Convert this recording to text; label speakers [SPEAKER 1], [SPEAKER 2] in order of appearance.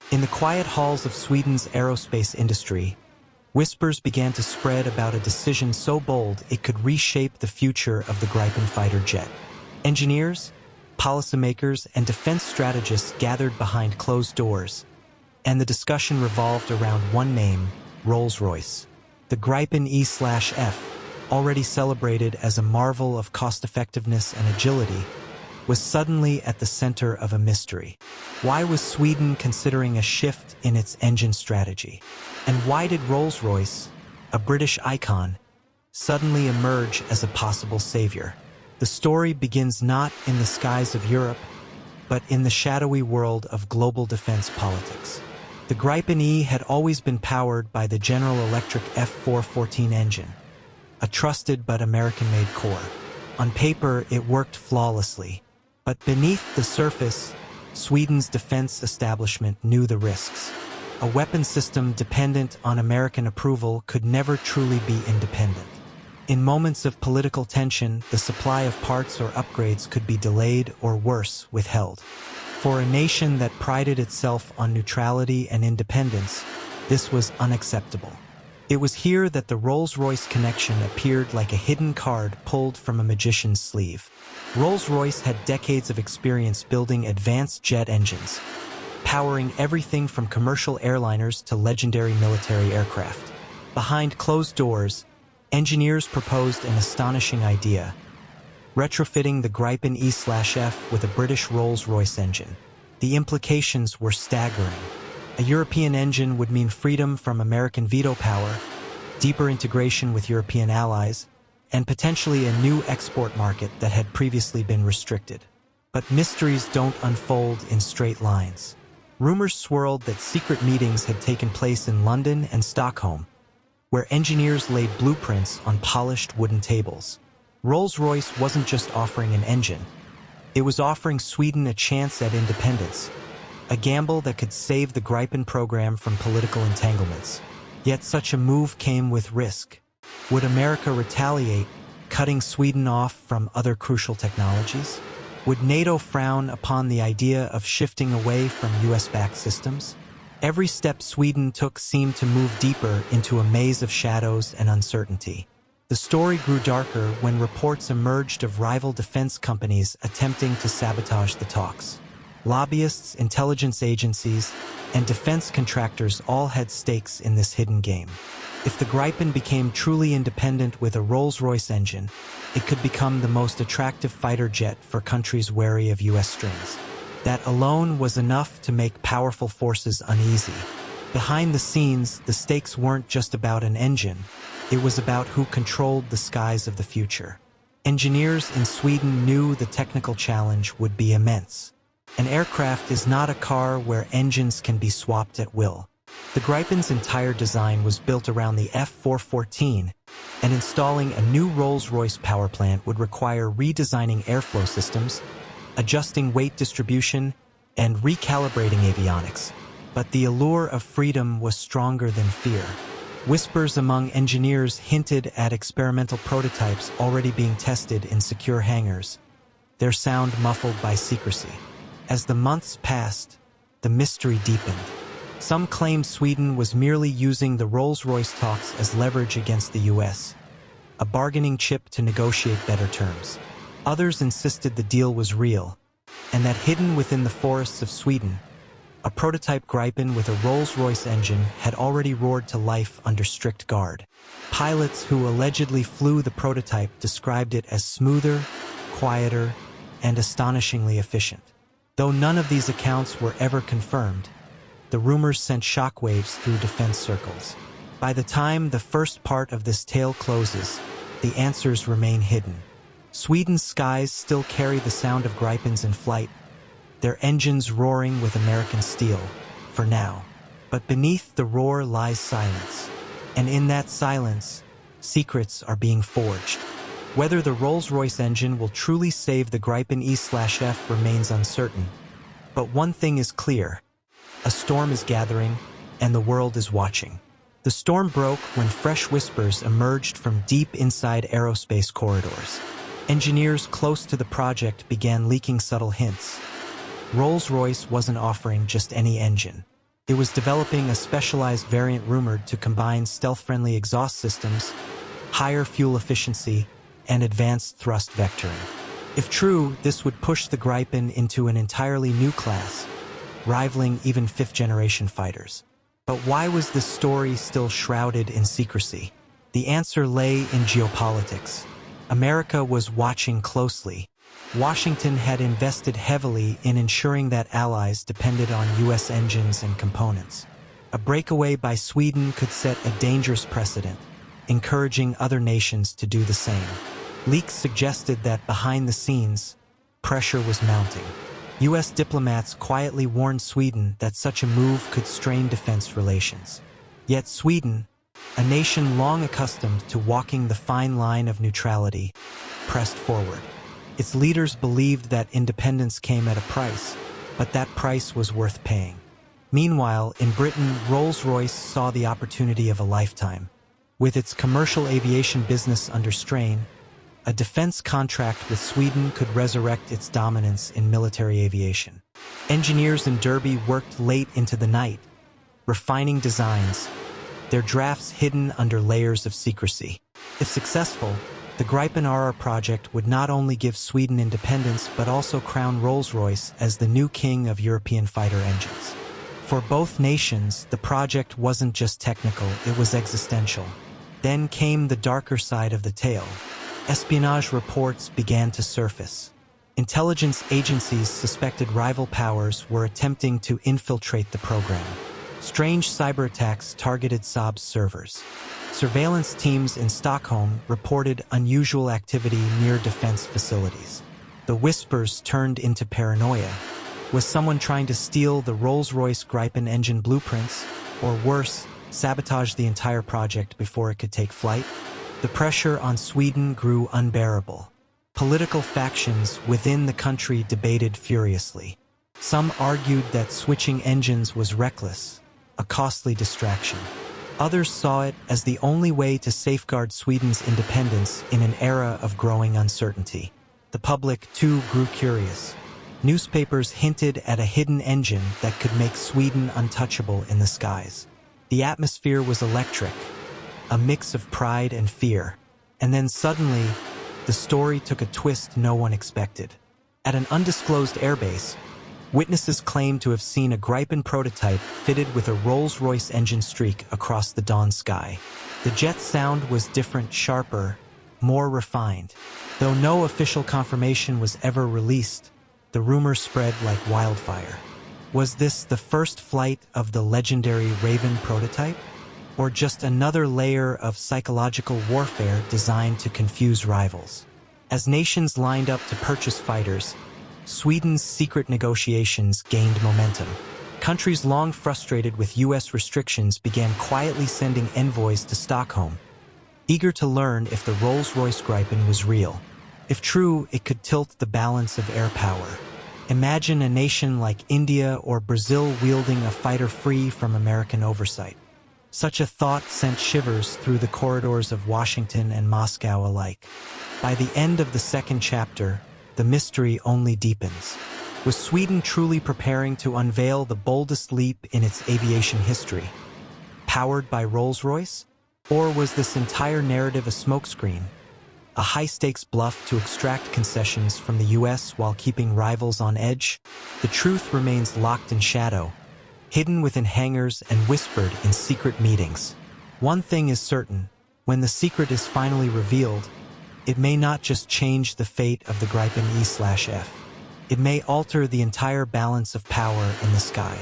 [SPEAKER 1] In the quiet halls of Sweden's aerospace industry, whispers began to spread about a decision so bold it could reshape the future of the Gripen fighter jet. Engineers, policymakers, and defense strategists gathered behind closed doors, and the discussion revolved around one name, Rolls-Royce. The Gripen E/F, already celebrated as a marvel of cost-effectiveness and agility, was suddenly at the center of a mystery. Why was Sweden considering a shift in its engine strategy? And why did Rolls-Royce, a British icon, suddenly emerge as a possible savior? The story begins not in the skies of Europe, but in the shadowy world of global defense politics. The Gripen E had always been powered by the General Electric F414 engine, a trusted but American-made core. On paper, it worked flawlessly, but beneath the surface, Sweden's defense establishment knew the risks. A weapon system dependent on American approval could never truly be independent. In moments of political tension, the supply of parts or upgrades could be delayed or worse, withheld. For a nation that prided itself on neutrality and independence, this was unacceptable. It was here that the Rolls-Royce connection appeared like a hidden card pulled from a magician's sleeve. Rolls-Royce had decades of experience building advanced jet engines, powering everything from commercial airliners to legendary military aircraft. Behind closed doors, engineers proposed an astonishing idea: retrofitting the Gripen E/F with a British Rolls-Royce engine. The implications were staggering. A European engine would mean freedom from American veto power, deeper integration with European allies, and potentially a new export market that had previously been restricted. But mysteries don't unfold in straight lines. Rumors swirled that secret meetings had taken place in London and Stockholm, where engineers laid blueprints on polished wooden tables. Rolls-Royce wasn't just offering an engine. It was offering Sweden a chance at independence, a gamble that could save the Gripen program from political entanglements. Yet such a move came with risk. Would America retaliate, cutting Sweden off from other crucial technologies? Would NATO frown upon the idea of shifting away from US-backed systems? Every step Sweden took seemed to move deeper into a maze of shadows and uncertainty. The story grew darker when reports emerged of rival defense companies attempting to sabotage the talks. Lobbyists, intelligence agencies, and defense contractors all had stakes in this hidden game. If the Gripen became truly independent with a Rolls-Royce engine, it could become the most attractive fighter jet for countries wary of US strings. That alone was enough to make powerful forces uneasy. Behind the scenes, the stakes weren't just about an engine. It was about who controlled the skies of the future. Engineers in Sweden knew the technical challenge would be immense. An aircraft is not a car where engines can be swapped at will. The Gripen's entire design was built around the F414, and installing a new Rolls-Royce power plant would require redesigning airflow systems, adjusting weight distribution, and recalibrating avionics. But the allure of freedom was stronger than fear. Whispers among engineers hinted at experimental prototypes already being tested in secure hangars, their sound muffled by secrecy. As the months passed, the mystery deepened. Some claimed Sweden was merely using the Rolls-Royce talks as leverage against the US, a bargaining chip to negotiate better terms. Others insisted the deal was real, and that hidden within the forests of Sweden, a prototype Gripen with a Rolls-Royce engine had already roared to life under strict guard. Pilots who allegedly flew the prototype described it as smoother, quieter, and astonishingly efficient. Though none of these accounts were ever confirmed, the rumors sent shockwaves through defense circles. By the time the first part of this tale closes, the answers remain hidden. Sweden's skies still carry the sound of Gripens in flight, their engines roaring with American steel, for now. But beneath the roar lies silence. And in that silence, secrets are being forged. Whether the Rolls-Royce engine will truly save the Gripen E/F remains uncertain. But one thing is clear: a storm is gathering, and the world is watching. The storm broke when fresh whispers emerged from deep inside aerospace corridors. Engineers close to the project began leaking subtle hints. Rolls-Royce wasn't offering just any engine. It was developing a specialized variant rumored to combine stealth-friendly exhaust systems, higher fuel efficiency, and advanced thrust vectoring. If true, this would push the Gripen into an entirely new class, rivaling even fifth-generation fighters. But why was this story still shrouded in secrecy? The answer lay in geopolitics. America was watching closely. Washington had invested heavily in ensuring that allies depended on U.S. engines and components. A breakaway by Sweden could set a dangerous precedent, encouraging other nations to do the same. Leaks suggested that behind the scenes, pressure was mounting. U.S. diplomats quietly warned Sweden that such a move could strain defense relations. Yet Sweden, a nation long accustomed to walking the fine line of neutrality, pressed forward. Its leaders believed that independence came at a price, but that price was worth paying. Meanwhile, in Britain, Rolls-Royce saw the opportunity of a lifetime. With its commercial aviation business under strain, a defense contract with Sweden could resurrect its dominance in military aviation. Engineers in Derby worked late into the night, refining designs, their drafts hidden under layers of secrecy. If successful, the Gripen RR project would not only give Sweden independence but also crown Rolls-Royce as the new king of European fighter engines. For both nations, the project wasn't just technical, it was existential. Then came the darker side of the tale. Espionage reports began to surface. Intelligence agencies suspected rival powers were attempting to infiltrate the program. Strange cyber attacks targeted Saab's servers. Surveillance teams in Stockholm reported unusual activity near defense facilities. The whispers turned into paranoia. Was someone trying to steal the Rolls-Royce Gripen engine blueprints, or worse, sabotage the entire project before it could take flight? The pressure on Sweden grew unbearable. Political factions within the country debated furiously. Some argued that switching engines was reckless, a costly distraction. Others saw it as the only way to safeguard Sweden's independence in an era of growing uncertainty. The public, too, grew curious. Newspapers hinted at a hidden engine that could make Sweden untouchable in the skies. The atmosphere was electric, a mix of pride and fear. And then suddenly, the story took a twist no one expected. At an undisclosed airbase, witnesses claimed to have seen a Gripen prototype fitted with a Rolls-Royce engine streak across the dawn sky. The jet's sound was different, sharper, more refined. Though no official confirmation was ever released, the rumor spread like wildfire. Was this the first flight of the legendary Raven prototype? Or just another layer of psychological warfare designed to confuse rivals? As nations lined up to purchase fighters, Sweden's secret negotiations gained momentum. Countries long frustrated with U.S. restrictions began quietly sending envoys to Stockholm, eager to learn if the Rolls-Royce Gripen was real. If true, it could tilt the balance of air power. Imagine a nation like India or Brazil wielding a fighter free from American oversight. Such a thought sent shivers through the corridors of Washington and Moscow alike. By the end of the second chapter, the mystery only deepens. Was Sweden truly preparing to unveil the boldest leap in its aviation history, powered by Rolls-Royce? Or was this entire narrative a smokescreen, a high-stakes bluff to extract concessions from the U.S. while keeping rivals on edge? The truth remains locked in shadow, hidden within hangars and whispered in secret meetings. One thing is certain: when the secret is finally revealed, it may not just change the fate of the Gripen E/F. It may alter the entire balance of power in the sky.